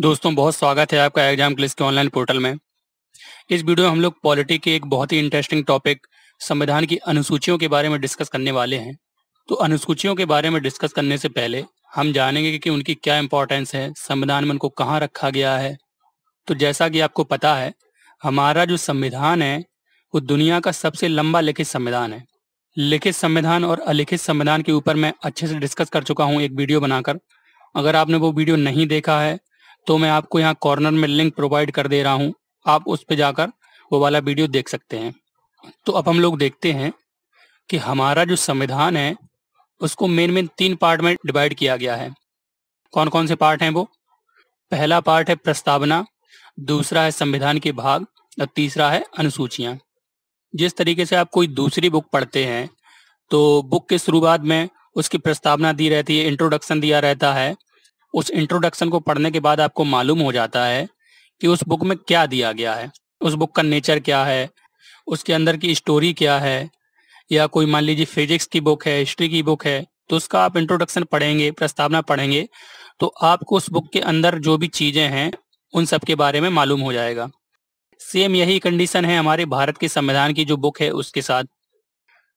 दोस्तों, बहुत स्वागत है आपका एग्जाम क्लिस के ऑनलाइन पोर्टल में। इस वीडियो में हम लोग पॉलिटी के एक बहुत ही इंटरेस्टिंग टॉपिक संविधान की अनुसूचियों के बारे में डिस्कस करने वाले हैं। तो अनुसूचियों के बारे में डिस्कस करने से पहले हम जानेंगे कि उनकी क्या इंपॉर्टेंस है, संविधान में उनको कहाँ रखा गया है। तो जैसा कि आपको पता है, हमारा जो संविधान है वो दुनिया का सबसे लंबा लिखित संविधान है। लिखित संविधान और अलिखित संविधान के ऊपर मैं अच्छे से डिस्कस कर चुका हूँ एक वीडियो बनाकर। अगर आपने वो वीडियो नहीं देखा है तो मैं आपको यहाँ कॉर्नर में लिंक प्रोवाइड कर दे रहा हूँ, आप उस पे जाकर वो वाला वीडियो देख सकते हैं। तो अब हम लोग देखते हैं कि हमारा जो संविधान है उसको मेन 3 पार्ट में डिवाइड किया गया है। कौन कौन से पार्ट हैं वो? पहला पार्ट है प्रस्तावना, दूसरा है संविधान के भाग और तीसरा है अनुसूचियाँ। जिस तरीके से आप कोई दूसरी बुक पढ़ते हैं तो बुक के शुरुआत में उसकी प्रस्तावना दी रहती है, इंट्रोडक्शन दिया रहता है। उस इंट्रोडक्शन को पढ़ने के बाद आपको मालूम हो जाता है कि उस बुक में क्या दिया गया है, उस बुक का नेचर क्या है, उसके अंदर की स्टोरी क्या है। या कोई मान लीजिए फिजिक्स की बुक है, हिस्ट्री की बुक है, तो उसका आप इंट्रोडक्शन पढ़ेंगे, प्रस्तावना पढ़ेंगे तो आपको उस बुक के अंदर जो भी चीज़ें हैं उन सब के बारे में मालूम हो जाएगा। सेम यही कंडीशन है हमारे भारत के संविधान की जो बुक है उसके साथ।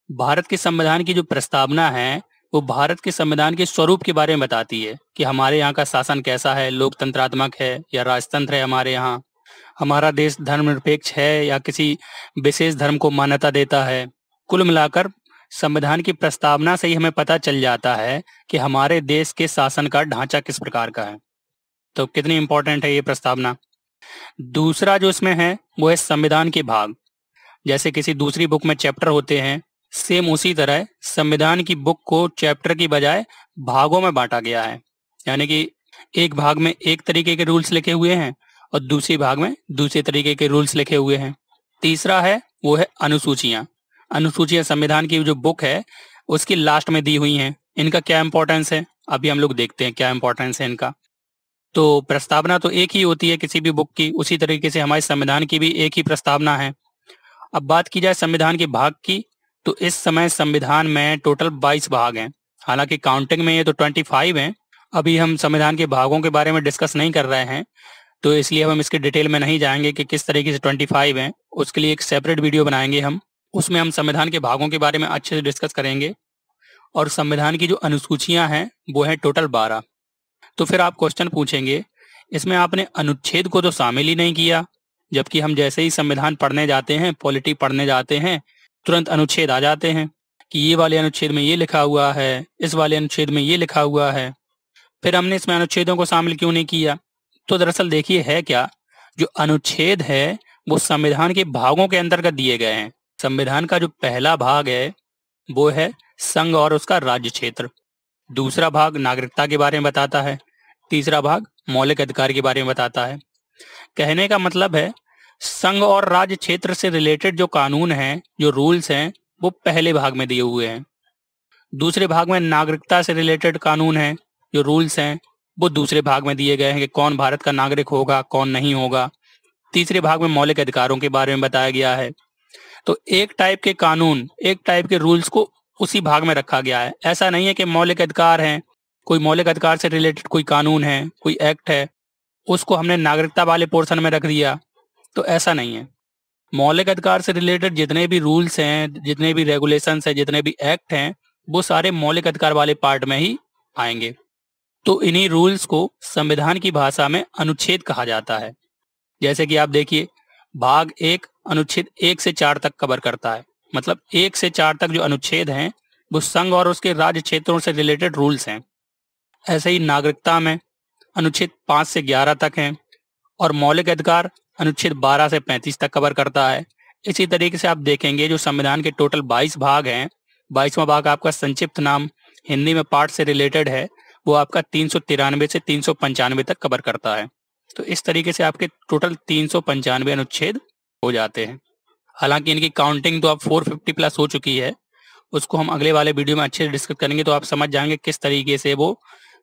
भारत के संविधान की जो प्रस्तावना है वो भारत के संविधान के स्वरूप के बारे में बताती है कि हमारे यहाँ का शासन कैसा है, लोकतंत्रात्मक है या राजतंत्र है हमारे यहाँ, हमारा देश धर्मनिरपेक्ष है या किसी विशेष धर्म को मान्यता देता है। कुल मिलाकर संविधान की प्रस्तावना से ही हमें पता चल जाता है कि हमारे देश के शासन का ढांचा किस प्रकार का है। तो कितनी इंपॉर्टेंट है ये प्रस्तावना। दूसरा जो इसमें है वो है संविधान के भाग। जैसे किसी दूसरी बुक में चैप्टर होते हैं, सेम उसी तरह संविधान की बुक को चैप्टर की बजाय भागों में बांटा गया है। यानी कि एक भाग में एक तरीके के रूल्स लिखे हुए हैं और दूसरी भाग में दूसरे तरीके के रूल्स लिखे हुए हैं। तीसरा है वो है अनुसूचियाँ। अनुसूचियाँ संविधान की जो बुक है उसकी लास्ट में दी हुई हैं। इनका क्या इंपॉर्टेंस है अभी हम लोग देखते हैं क्या इंपॉर्टेंस है इनका। तो प्रस्तावना तो एक ही होती है किसी भी बुक की, उसी तरीके से हमारे संविधान की भी एक ही प्रस्तावना है। अब बात की जाए संविधान के भाग की, तो इस समय संविधान में टोटल 22 भाग हैं। हालांकि काउंटिंग में ये तो 25 हैं। अभी हम संविधान के भागों के बारे में डिस्कस नहीं कर रहे हैं, तो इसलिए हम इसके डिटेल में नहीं जाएंगे कि किस तरीके से 25 हैं। उसके लिए एक सेपरेट वीडियो बनाएंगे हम, उसमें हम संविधान के भागों के बारे में अच्छे से डिस्कस करेंगे। और संविधान की जो अनुसूचियाँ हैं वो है टोटल 12। तो फिर आप क्वेश्चन पूछेंगे, इसमें आपने अनुच्छेद को तो शामिल ही नहीं किया, जबकि हम जैसे ही संविधान पढ़ने जाते हैं, पॉलिटी पढ़ने जाते हैं, तुरंत अनुच्छेद आ जाते हैं कि ये वाले अनुच्छेद में ये लिखा हुआ है, इस वाले अनुच्छेद में ये लिखा हुआ है। फिर हमने इसमें अनुच्छेदों को शामिल क्यों नहीं किया? तो दरअसल देखिए है क्या, जो अनुच्छेद है वो संविधान के भागों के अंतर्गत दिए गए हैं। संविधान का जो पहला भाग है वो है संघ और उसका राज्य क्षेत्र। दूसरा भाग नागरिकता के बारे में बताता है। तीसरा भाग मौलिक अधिकार के बारे में बताता है। कहने का मतलब है संघ और राज्य क्षेत्र से रिलेटेड जो कानून हैं, जो रूल्स हैं, वो पहले भाग में दिए हुए हैं। दूसरे भाग में नागरिकता से रिलेटेड कानून हैं, जो रूल्स हैं, वो दूसरे भाग में दिए गए हैं कि कौन भारत का नागरिक होगा, कौन नहीं होगा। तीसरे भाग में मौलिक अधिकारों के बारे में बताया गया है। तो एक टाइप के कानून, एक टाइप के रूल्स को उसी भाग में रखा गया है। ऐसा नहीं है कि मौलिक अधिकार हैं, कोई मौलिक अधिकार से रिलेटेड कोई कानून है, कोई एक्ट है, उसको हमने नागरिकता वाले पोर्शन में रख दिया। तो ऐसा नहीं है। मौलिक अधिकार से रिलेटेड जितने भी रूल्स हैं, जितने भी रेगुलेशंस हैं, जितने भी एक्ट हैं, वो सारे मौलिक अधिकार वाले पार्ट में ही आएंगे। तो इन्हीं रूल्स को संविधान की भाषा में अनुच्छेद कहा जाता है। जैसे कि आप देखिए, भाग 1 अनुच्छेद 1 से 4 तक कवर करता है। मतलब 1 से 4 तक जो अनुच्छेद हैं वो संघ और उसके राज्य क्षेत्रों से रिलेटेड रूल्स हैं। ऐसे ही नागरिकता में अनुच्छेद 5 से 11 तक हैं और मौलिक अधिकार अनुच्छेद 12 से 35 तक कवर करता है। इसी तरीके से आप देखेंगे जो संविधान के टोटल 22 भाग हैं, 22वां भाग आपका संक्षिप्त नाम हिंदी में पाठ से रिलेटेड है, वो आपका 393 से 395 तक कवर करता है। तो इस तरीके से आपके टोटल 395 अनुच्छेद हो जाते हैं। हालांकि इनकी काउंटिंग तो अब 450 प्लस हो चुकी है, उसको हम अगले वाले वीडियो में अच्छे से डिस्कस करेंगे, तो आप समझ जाएंगे किस तरीके से वो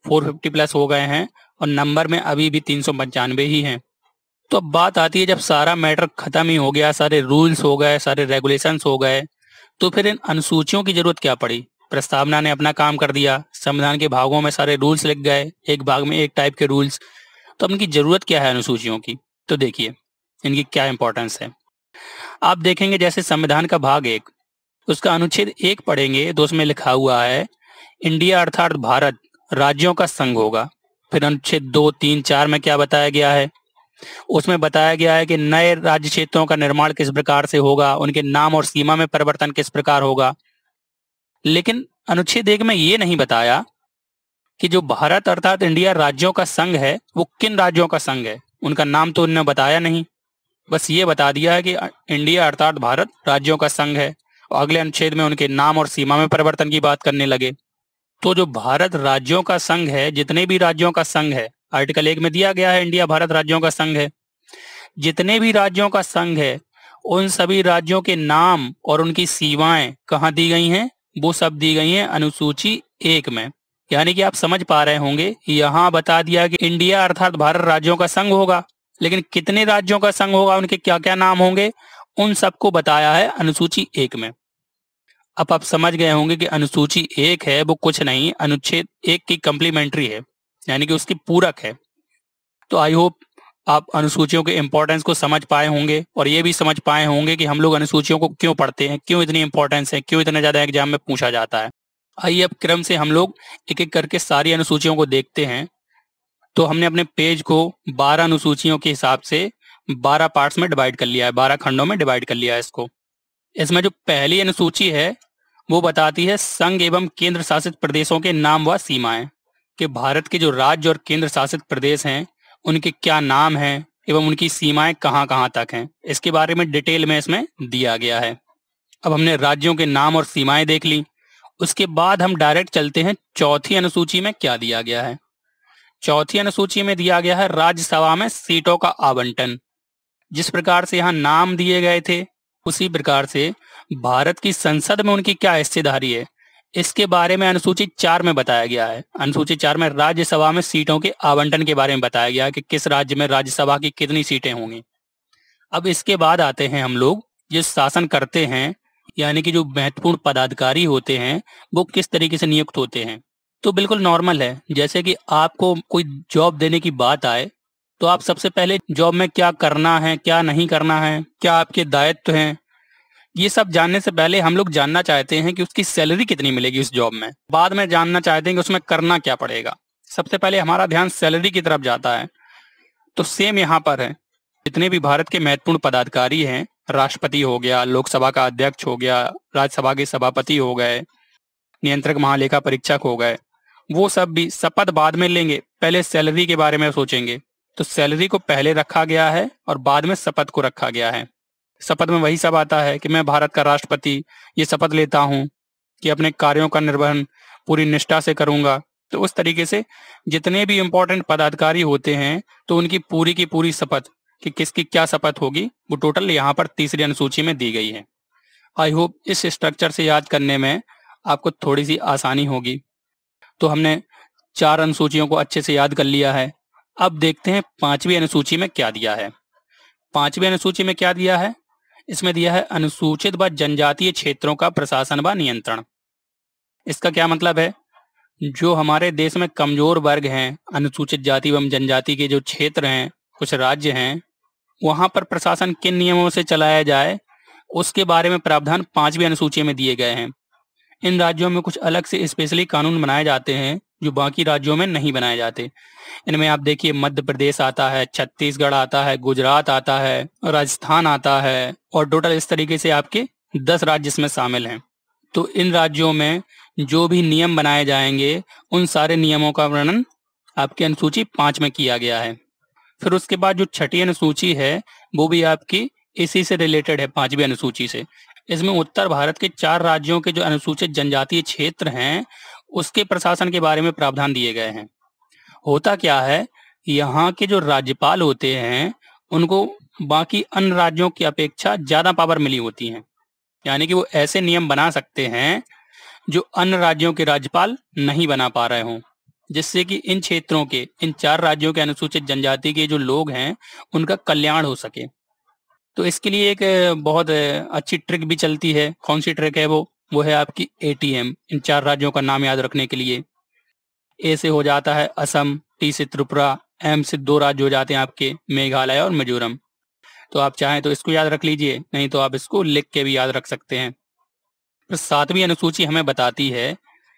450 प्लस हो गए हैं और नंबर में अभी भी 395 ही हैं। तो अब बात आती है, जब सारा मैटर खत्म ही हो गया, सारे रूल्स हो गए, सारे रेगुलेशंस हो गए, तो फिर इन अनुसूचियों की जरूरत क्या पड़ी? प्रस्तावना ने अपना काम कर दिया, संविधान के भागों में सारे रूल्स लिख गए, एक भाग में एक टाइप के रूल्स। तो अब इनकी जरूरत क्या है अनुसूचियों की? तो देखिए इनकी क्या इंपॉर्टेंस है। आप देखेंगे जैसे संविधान का भाग 1, उसका अनुच्छेद 1 पढ़ेंगे तो उसमें लिखा हुआ है इंडिया अर्थात भारत राज्यों का संघ होगा। फिर अनुच्छेद 2, 3, 4 में क्या बताया गया है? उसमें बताया गया है कि नए राज्य क्षेत्रों का निर्माण किस प्रकार से होगा, उनके नाम और सीमा में परिवर्तन किस प्रकार होगा। लेकिन अनुच्छेद 1 में ये नहीं बताया कि जो भारत अर्थात इंडिया राज्यों का संघ है वो किन राज्यों का संघ है, उनका नाम तो उन्होंने बताया नहीं। बस ये बता दिया है कि इंडिया अर्थात भारत राज्यों का संघ है, और अगले अनुच्छेद में उनके नाम और सीमा में परिवर्तन की बात करने लगे। तो जो भारत राज्यों का संघ है, जितने भी राज्यों का संघ है, आर्टिकल 1 में दिया गया है इंडिया भारत राज्यों का संघ है, जितने भी राज्यों का संघ है उन सभी राज्यों के नाम और उनकी सीमाएं कहाँ दी गई हैं? वो सब दी गई हैं अनुसूची 1 में। यानी कि आप समझ पा रहे होंगे, यहाँ बता दिया कि इंडिया अर्थात भारत राज्यों का संघ होगा, लेकिन कितने राज्यों का संघ होगा, उनके क्या क्या नाम होंगे, उन सबको बताया है अनुसूची 1 में। अब आप समझ गए होंगे कि अनुसूची 1 है वो कुछ नहीं, अनुच्छेद 1 की कंप्लीमेंट्री है, यानी कि उसकी पूरक है। तो आई होप आप अनुसूचियों के इंपॉर्टेंस को समझ पाए होंगे और ये भी समझ पाए होंगे कि हम लोग अनुसूचियों को क्यों पढ़ते हैं, क्यों इतनी इंपॉर्टेंस है, क्यों इतना ज़्यादा एग्जाम में पूछा जाता है। आइए अब क्रम से हम लोग एक एक करके सारी अनुसूचियों को देखते हैं। तो हमने अपने पेज को 12 अनुसूचियों के हिसाब से 12 पार्ट्स में डिवाइड कर लिया है, 12 खंडों में डिवाइड कर लिया है इसको। इसमें जो पहली अनुसूची है वो बताती है संघ एवं केंद्र शासित प्रदेशों के नाम व सीमाएं, कि भारत के जो राज्य और केंद्र शासित प्रदेश हैं उनके क्या नाम हैं एवं उनकी सीमाएं कहाँ कहाँ तक हैं, इसके बारे में डिटेल में इसमें दिया गया है। अब हमने राज्यों के नाम और सीमाएं देख ली, उसके बाद हम डायरेक्ट चलते हैं चौथी अनुसूची में क्या दिया गया है। चौथी अनुसूची में दिया गया है राज्यसभा में सीटों का आवंटन। जिस प्रकार से यहाँ नाम दिए गए थे उसी प्रकार से भारत की संसद में उनकी क्या हिस्सेदारी है, इसके बारे में अनुसूची 4 में बताया गया है। अनुसूची 4 में राज्यसभा में सीटों के आवंटन के बारे में बताया गया है कि किस राज्य में राज्यसभा की कितनी सीटें होंगी। अब इसके बाद आते हैं हम लोग जो शासन करते हैं, यानी कि जो महत्वपूर्ण पदाधिकारी होते हैं वो किस तरीके से नियुक्त होते हैं। तो बिल्कुल नॉर्मल है, जैसे कि आपको कोई जॉब देने की बात आए तो आप सबसे पहले जॉब में क्या करना है, क्या नहीं करना है, क्या आपके दायित्व हैं, ये सब जानने से पहले हम लोग जानना चाहते हैं कि उसकी सैलरी कितनी मिलेगी उस जॉब में। बाद में जानना चाहते हैं कि उसमें करना क्या पड़ेगा। सबसे पहले हमारा ध्यान सैलरी की तरफ जाता है। तो सेम यहाँ पर है, जितने भी भारत के महत्वपूर्ण पदाधिकारी हैं, राष्ट्रपति हो गया, लोकसभा का अध्यक्ष हो गया, राज्यसभा के सभापति हो गए, नियंत्रक महालेखा परीक्षक हो गए, वो सब भी शपथ बाद में लेंगे, पहले सैलरी के बारे में सोचेंगे। तो सैलरी को पहले रखा गया है और बाद में शपथ को रखा गया है। शपथ में वही सब आता है कि मैं भारत का राष्ट्रपति ये शपथ लेता हूँ कि अपने कार्यों का निर्वहन पूरी निष्ठा से करूंगा। तो उस तरीके से जितने भी इम्पोर्टेंट पदाधिकारी होते हैं तो उनकी पूरी की पूरी शपथ कि किसकी क्या शपथ होगी वो टोटल यहाँ पर तीसरी अनुसूची में दी गई है। आई होप इस स्ट्रक्चर से याद करने में आपको थोड़ी सी आसानी होगी। तो हमने 4 अनुसूचियों को अच्छे से याद कर लिया है। अब देखते हैं 5वीं अनुसूची में क्या दिया है। 5वीं अनुसूची में क्या दिया है? इसमें दिया है अनुसूचित व जनजातीय क्षेत्रों का प्रशासन व नियंत्रण। इसका क्या मतलब है? जो हमारे देश में कमजोर वर्ग हैं, अनुसूचित जाति एवं जनजाति के जो क्षेत्र हैं, कुछ राज्य हैं, वहां पर प्रशासन किन नियमों से चलाया जाए उसके बारे में प्रावधान 5वीं अनुसूची में दिए गए हैं। इन राज्यों में कुछ अलग से स्पेशली कानून बनाए जाते हैं जो बाकी राज्यों में नहीं बनाए जाते। इनमें आप देखिए मध्य प्रदेश आता है, छत्तीसगढ़ आता है, गुजरात आता है, राजस्थान आता है और टोटल इस तरीके से आपके 10 राज्य इसमें शामिल हैं। तो इन राज्यों में जो भी नियम बनाए जाएंगे उन सारे नियमों का वर्णन आपकी अनुसूची 5 में किया गया है। फिर उसके बाद जो 6ठी अनुसूची है वो भी आपकी इसी से रिलेटेड है, 5वीं अनुसूची से। इसमें उत्तर भारत के 4 राज्यों के जो अनुसूचित जनजातीय क्षेत्र हैं उसके प्रशासन के बारे में प्रावधान दिए गए हैं। होता क्या है, यहाँ के जो राज्यपाल होते हैं उनको बाकी अन्य राज्यों की अपेक्षा ज्यादा पावर मिली होती है, यानी कि वो ऐसे नियम बना सकते हैं जो अन्य राज्यों के राज्यपाल नहीं बना पा रहे हों, जिससे कि इन क्षेत्रों के, इन 4 राज्यों के अनुसूचित जनजाति के जो लोग हैं उनका कल्याण हो सके। तो इसके लिए एक बहुत अच्छी ट्रिक भी चलती है। कौन सी ट्रिक है वो? वो है आपकी एटीएम। इन 4 राज्यों का नाम याद रखने के लिए ए से हो जाता है असम, टी से त्रिपुरा, एम से 2 राज्य हो जाते हैं आपके मेघालय और मिजोरम। तो आप चाहें तो इसको याद रख लीजिए, नहीं तो आप इसको लिख के भी याद रख सकते हैं। फिर 7वीं अनुसूची हमें बताती है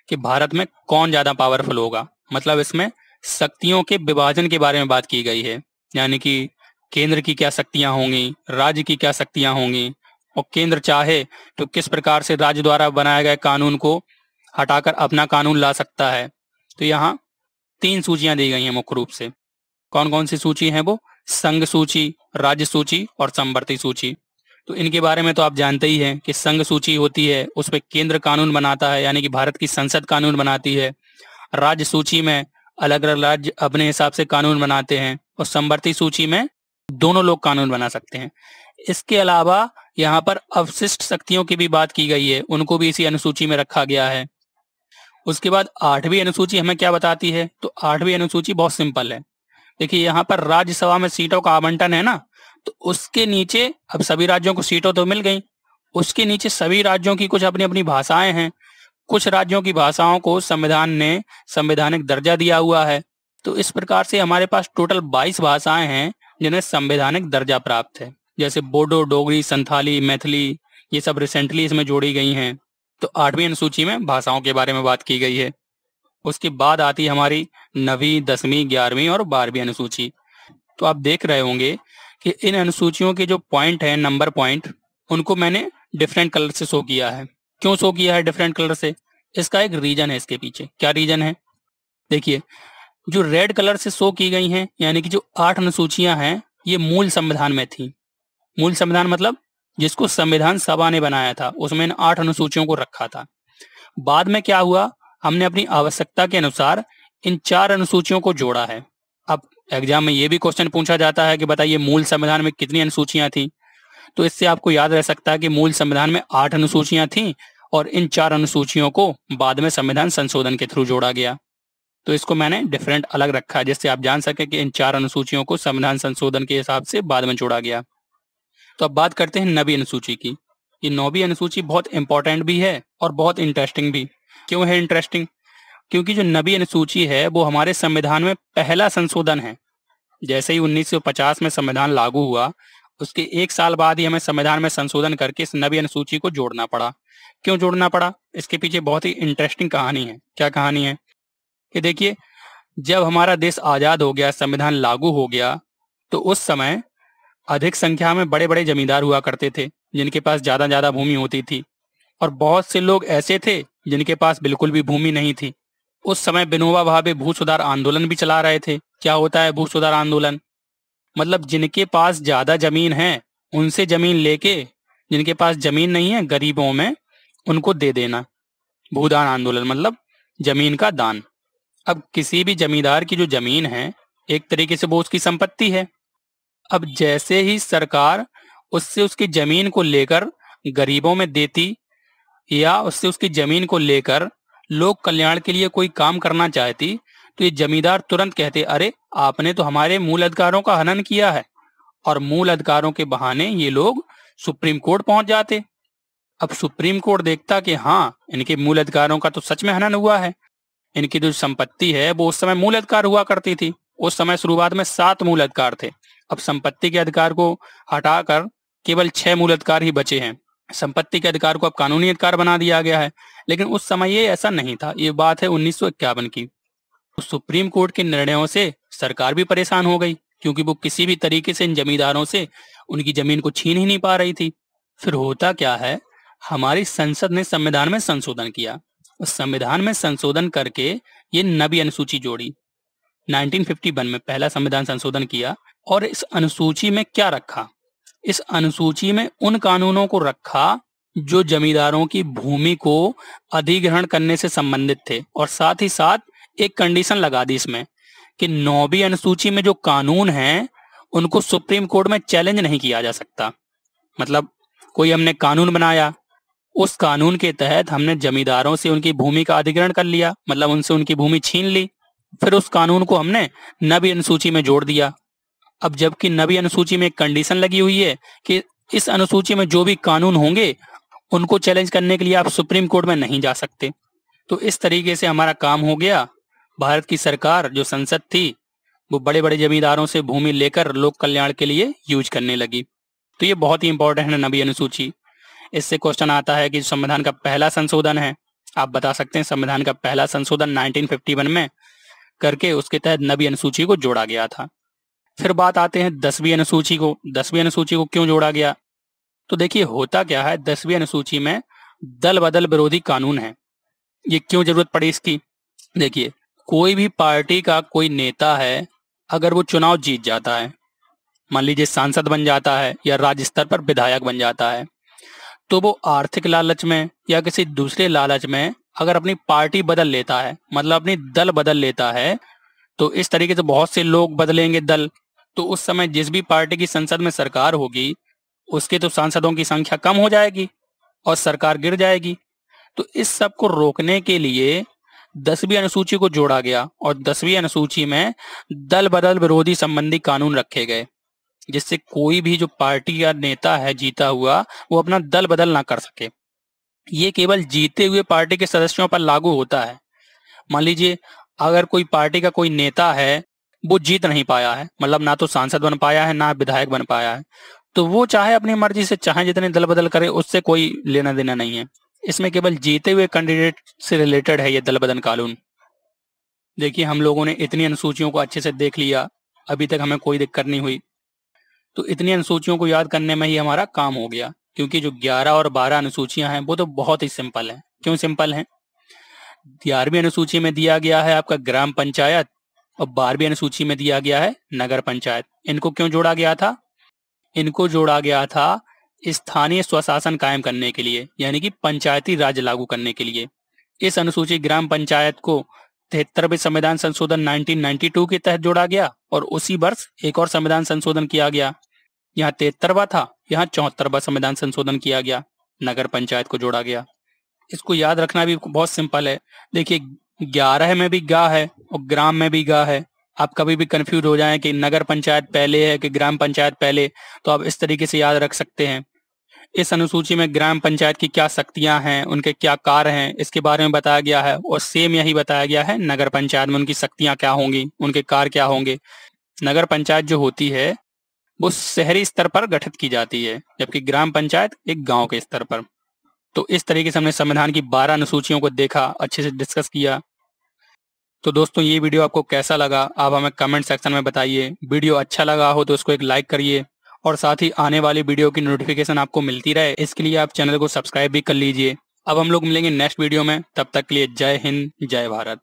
कि भारत में कौन ज्यादा पावरफुल होगा। मतलब इसमें शक्तियों के विभाजन के बारे में बात की गई है, यानी कि केंद्र की क्या शक्तियां होंगी, राज्य की क्या शक्तियां होंगी, और केंद्र चाहे तो किस प्रकार से राज्य द्वारा बनाए गए कानून को हटाकर अपना कानून ला सकता है। तो यहाँ 3 सूचियां दी गई हैं मुख्य रूप से। कौन कौन सी सूची है वो? संघ सूची, राज्य सूची और समवर्ती सूची। तो इनके बारे में तो आप जानते ही हैं कि संघ सूची होती है उस पर केंद्र कानून बनाता है, यानी कि भारत की संसद कानून बनाती है। राज्य सूची में अलग अलग राज्य अपने हिसाब से कानून बनाते हैं, और समवर्ती सूची में दोनों लोग कानून बना सकते हैं। इसके अलावा यहाँ पर अवशिष्ट शक्तियों की भी बात की गई है, उनको भी इसी अनुसूची में रखा गया है। उसके बाद 8वीं अनुसूची हमें क्या बताती है? तो 8वीं अनुसूची बहुत सिंपल है। देखिए यहाँ पर राज्यसभा में सीटों का आवंटन है ना, तो उसके नीचे अब सभी राज्यों को सीटों तो मिल गई, उसके नीचे सभी राज्यों की कुछ अपनी अपनी भाषाएं हैं। कुछ राज्यों की भाषाओं को संविधान ने संवैधानिक दर्जा दिया हुआ है। तो इस प्रकार से हमारे पास टोटल 22 भाषाएं हैं जिन्हें संवैधानिक दर्जा प्राप्त है, जैसे बोडो, डोगरी, संथाली, मैथिली, ये सब रिसेंटली इसमें जोड़ी गई हैं। तो 8वीं अनुसूची में भाषाओं के बारे में बात की गई है। उसके बाद आती है हमारी 9वीं, 10वीं, 11वीं और 12वीं अनुसूची। तो आप देख रहे होंगे कि इन अनुसूचियों के जो पॉइंट हैं, नंबर पॉइंट, उनको मैंने डिफरेंट कलर से शो किया है। क्यों शो किया है डिफरेंट कलर से? इसका एक रीजन है इसके पीछे। क्या रीजन है? देखिए, जो रेड कलर से शो की गई हैं, यानी कि जो 8 अनुसूचियां हैं, ये मूल संविधान में थी। मूल संविधान मतलब जिसको संविधान सभा ने बनाया था, उसमें इन 8 अनुसूचियों को रखा था। बाद में क्या हुआ, हमने अपनी आवश्यकता के अनुसार इन 4 अनुसूचियों को जोड़ा है। अब एग्जाम में ये भी क्वेश्चन पूछा जाता है कि बताइए मूल संविधान में कितनी अनुसूचियां थी। तो इससे आपको याद रह सकता है कि मूल संविधान में 8 अनुसूचियां थीं और इन 4 अनुसूचियों को बाद में संविधान संशोधन के थ्रू जोड़ा गया। तो इसको मैंने डिफरेंट अलग रखा है, जिससे आप जान सके कि इन 4 अनुसूचियों को संविधान संशोधन के हिसाब से बाद में जोड़ा गया। तो अब बात करते हैं 9वीं अनुसूची की। ये 9वीं अनुसूची बहुत इंपॉर्टेंट भी है और बहुत इंटरेस्टिंग भी। क्यों है इंटरेस्टिंग? क्योंकि जो 9वीं अनुसूची है वो हमारे संविधान में पहला संशोधन है। जैसे ही 1950 में संविधान लागू हुआ, उसके 1 साल बाद ही हमें संविधान में संशोधन करके इस 9वीं अनुसूची को जोड़ना पड़ा। क्यों जोड़ना पड़ा? इसके पीछे बहुत ही इंटरेस्टिंग कहानी है। क्या कहानी है? कि देखिए, जब हमारा देश आजाद हो गया, संविधान लागू हो गया, तो उस समय अधिक संख्या में बड़े बड़े जमींदार हुआ करते थे जिनके पास ज्यादा भूमि होती थी, और बहुत से लोग ऐसे थे जिनके पास बिल्कुल भी भूमि नहीं थी। उस समय विनोबा भावे भू सुधार आंदोलन भी चला रहे थे। क्या होता है भू सुधार आंदोलन? मतलब जिनके पास ज्यादा जमीन है उनसे जमीन लेके, जिनके पास जमीन नहीं है गरीबों में उनको दे देना। भूदान आंदोलन मतलब जमीन का दान। अब किसी भी जमींदार की जो जमीन है, एक तरीके से वो उसकी संपत्ति है। अब जैसे ही सरकार उससे उसकी जमीन को लेकर गरीबों में देती, या उससे उसकी जमीन को लेकर लोक कल्याण के लिए कोई काम करना चाहती, तो ये जमींदार तुरंत कहते, अरे आपने तो हमारे मूल अधिकारों का हनन किया है। और मूल अधिकारों के बहाने ये लोग सुप्रीम कोर्ट पहुंच जाते। अब सुप्रीम कोर्ट देखता कि हाँ, इनके मूल अधिकारों का तो सच में हनन हुआ है। इनकी जो संपत्ति है वो उस समय मूल अधिकार हुआ करती थी। उस समय शुरुआत में 7 मूल अधिकार थे। अब संपत्ति के अधिकार को हटाकर केवल 6 मूल अधिकार ही बचे हैं। संपत्ति के अधिकार को अब कानूनी अधिकार बना दिया गया है, लेकिन उस समय ये ऐसा नहीं था। ये बात है 1951 की। तो सुप्रीम कोर्ट के निर्णयों से सरकार भी परेशान हो गई, क्योंकि वो किसी भी तरीके से इन जमींदारों से उनकी जमीन को छीन ही नहीं पा रही थी। फिर होता क्या है, हमारी संसद ने संविधान में संशोधन किया। उस संविधान में संशोधन करके ये 9वीं अनुसूची जोड़ी। 1951 में पहला संविधान संशोधन किया, और इस अनुसूची में क्या रखा? इस अनुसूची में उन कानूनों को रखा जो जमींदारों की भूमि को अधिग्रहण करने से संबंधित थे, और साथ ही साथ एक कंडीशन लगा दी इसमें कि 9वीं अनुसूची में जो कानून हैं उनको सुप्रीम कोर्ट में चैलेंज नहीं किया जा सकता। मतलब कोई हमने कानून बनाया, उस कानून के तहत हमने जमींदारों से उनकी भूमि का अधिग्रहण कर लिया, मतलब उनसे उनकी भूमि छीन ली, फिर उस कानून को हमने 9वीं अनुसूची में जोड़ दिया। अब जबकि 9वीं अनुसूची में एक कंडीशन लगी हुई है कि इस अनुसूची में जो भी कानून होंगे उनको चैलेंज करने के लिए आप सुप्रीम कोर्ट में नहीं जा सकते। तो इस तरीके से हमारा काम हो गया। भारत की सरकार जो संसद थी वो बड़े बड़े जमींदारों से भूमि लेकर लोक कल्याण के लिए यूज करने लगी। तो ये बहुत ही इंपॉर्टेंट है 9वीं अनुसूची। इससे क्वेश्चन आता है कि संविधान का पहला संशोधन है, आप बता सकते हैं संविधान का पहला संशोधन 1951 में करके उसके तहत 9वीं अनुसूची को जोड़ा गया था। फिर बात आते हैं 10वीं अनुसूची को। 10वीं अनुसूची को क्यों जोड़ा गया? तो देखिए होता क्या है, 10वीं अनुसूची में दल बदल विरोधी कानून है। ये क्यों जरूरत पड़ी इसकी? देखिए कोई भी पार्टी का कोई नेता है, अगर वो चुनाव जीत जाता है, मान लीजिए सांसद बन जाता है या राज्य स्तर पर विधायक बन जाता है, तो वो आर्थिक लालच में या किसी दूसरे लालच में अगर अपनी पार्टी बदल लेता है, मतलब अपनी दल बदल लेता है, तो इस तरीके से बहुत से लोग बदलेंगे दल। तो उस समय जिस भी पार्टी की संसद में सरकार होगी उसके तो सांसदों की संख्या कम हो जाएगी और सरकार गिर जाएगी। तो इस सब को रोकने के लिए 10वीं अनुसूची को जोड़ा गया और 10वीं अनुसूची में दल बदल विरोधी संबंधी कानून रखे गए, जिससे कोई भी जो पार्टी का नेता है जीता हुआ वो अपना दल बदल ना कर सके। ये केवल जीते हुए पार्टी के सदस्यों पर लागू होता है। मान लीजिए अगर कोई पार्टी का कोई नेता है, वो जीत नहीं पाया है, मतलब ना तो सांसद बन पाया है ना विधायक बन पाया है, तो वो चाहे अपनी मर्जी से चाहे जितने दल बदल करे, उससे कोई लेना देना नहीं है। इसमें केवल जीते हुए कैंडिडेट से रिलेटेड है ये दल बदल कानून। देखिए हम लोगों ने इतनी अनुसूचियों को अच्छे से देख लिया, अभी तक हमें कोई दिक्कत नहीं हुई। तो इतनी अनुसूचियों को याद करने में ही हमारा काम हो गया, क्योंकि जो 11 और 12 अनुसूचियां हैं वो तो बहुत ही सिंपल हैं। क्यों सिंपल हैं? 11वीं अनुसूची में दिया गया है आपका ग्राम पंचायत और 12वीं अनुसूची में दिया गया है नगर पंचायत। इनको क्यों जोड़ा गया था? इनको जोड़ा गया था स्थानीय स्वशासन कायम करने के लिए, यानी कि पंचायती राज लागू करने के लिए। इस अनुसूची ग्राम पंचायत को 73वें संविधान संशोधन 1992 के तहत जोड़ा गया और उसी वर्ष एक और संविधान संशोधन किया गया। यहाँ 73वां था, यहाँ 74वां संविधान संशोधन किया गया, नगर पंचायत को जोड़ा गया। इसको याद रखना भी बहुत सिंपल है। देखिए 11 में भी गा है और ग्राम में भी गा है। आप कभी भी कंफ्यूज हो जाएं कि नगर पंचायत पहले है कि ग्राम पंचायत पहले, तो आप इस तरीके से याद रख सकते हैं। इस अनुसूची में ग्राम पंचायत की क्या शक्तियां हैं, उनके क्या कार्य हैं, इसके बारे में बताया गया है और सेम यही बताया गया है नगर पंचायत में उनकी शक्तियां क्या होंगी, उनके कार्य क्या होंगे। नगर पंचायत जो होती है वो शहरी स्तर पर गठित की जाती है, जबकि ग्राम पंचायत एक गांव के स्तर पर। तो इस तरीके से हमने संविधान की 12 अनुसूचियों को देखा, अच्छे से डिस्कस किया। तो दोस्तों ये वीडियो आपको कैसा लगा आप हमें कमेंट सेक्शन में बताइए। वीडियो अच्छा लगा हो तो उसको एक लाइक करिए और साथ ही आने वाली वीडियो की नोटिफिकेशन आपको मिलती रहे, इसके लिए आप चैनल को सब्सक्राइब भी कर लीजिए। अब हम लोग मिलेंगे नेक्स्ट वीडियो में, तब तक के लिए जय हिंद जय भारत।